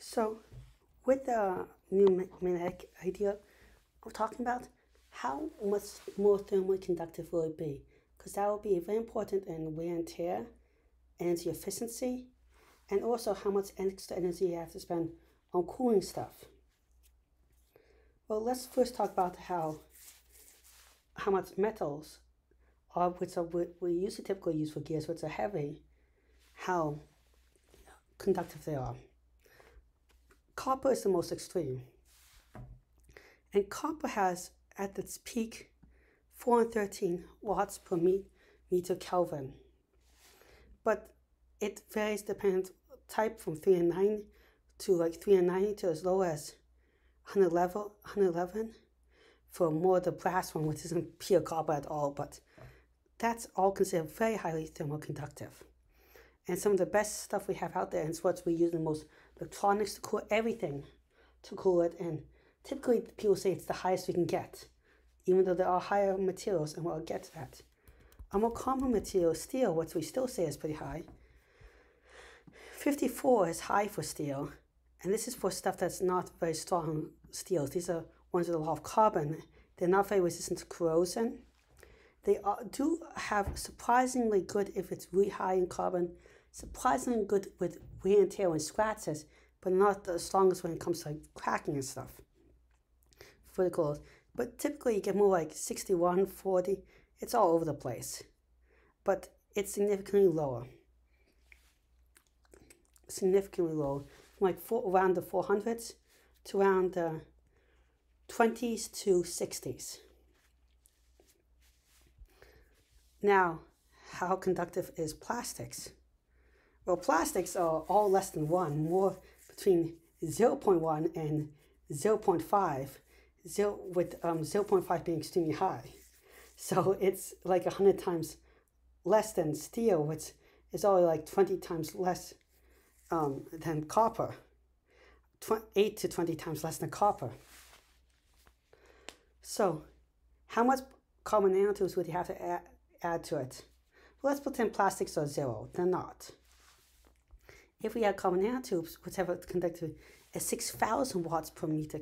So, with the new magnetic idea, I'm talking about how much more thermally conductive will it be? Because that will be very important in wear and tear, energy efficiency, and also how much extra energy you have to spend on cooling stuff. Well, let's first talk about how much metals are, which are we usually typically use for gears, which are heavy, how conductive they are. Copper is the most extreme. And copper has, at its peak, 413 watts per meter Kelvin. But it varies depending type from 309 to like 390 to as low as 111 for more the brass one, which isn't pure copper at all, but that's all considered very highly thermoconductive. And some of the best stuff we have out there is what we use the most electronics to cool everything, to cool it. And typically people say it's the highest we can get, even though there are higher materials, and we'll get to that. A more common material is steel, which we still say is pretty high. 54 is high for steel, and this is for stuff that's not very strong steels. These are ones with a lot of carbon. They're not very resistant to corrosion. They do have surprisingly good, if it's really high in carbon, surprisingly good with wear and tear and scratches, but not the strongest when it comes to like cracking and stuff for the clothes. But typically you get more like 61, 40, it's all over the place. But it's significantly lower. Significantly lower. From like around the 400s to around the 20s to 60s. Now, how conductive is plastics? Well, plastics are all less than 1, more between 0.1 and 0.5, with 0.5 being extremely high. So it's like 100 times less than steel, which is only like 20 times less than copper. 8 to 20 times less than copper. So, how much carbon nanotubes would you have to add to it? Well, let's pretend plastics are 0. They're not. If we add carbon nanotubes, which have a conductivity at 6,000 watts per meter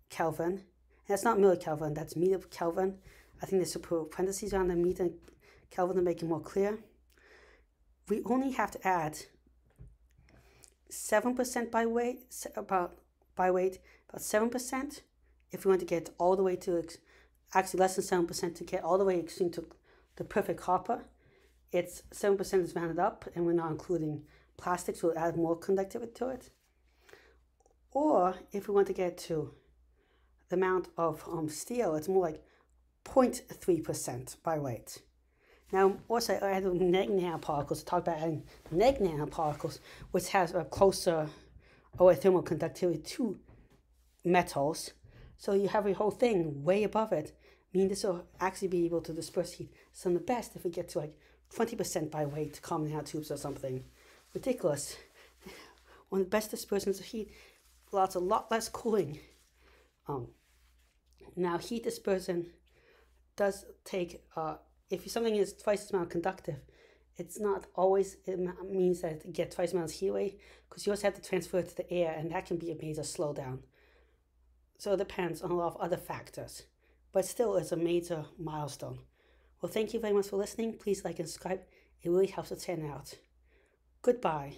Kelvin, and that's not millikelvin, that's meter Kelvin. I think there's some parentheses around the meter Kelvin to make it more clear. We only have to add 7% by weight, about 7%, if we want to get all the way to, actually less than 7% to get all the way extreme to the perfect copper. It's 7% is rounded up, and we're not including plastics, we'll add more conductivity to it. Or if we want to get to the amount of steel, it's more like 0.3% by weight. Now, also I added neg nanoparticles to talk about adding neg nanoparticles, which has a closer thermal conductivity to metals. So you have a whole thing way above it. I mean, this will actually be able to disperse heat. Some of the best if we get to like 20% by weight common nanotubes or something. Ridiculous. One of the best dispersions of heat, a lot less cooling. Now, heat dispersion does take, if something is twice as amount conductive, it's not always, it means that you get twice as much heat away, because you also have to transfer it to the air, and that can be a major slowdown. So it depends on a lot of other factors, but still it's a major milestone. Well, thank you very much for listening. Please like and subscribe. It really helps the channel out. Goodbye.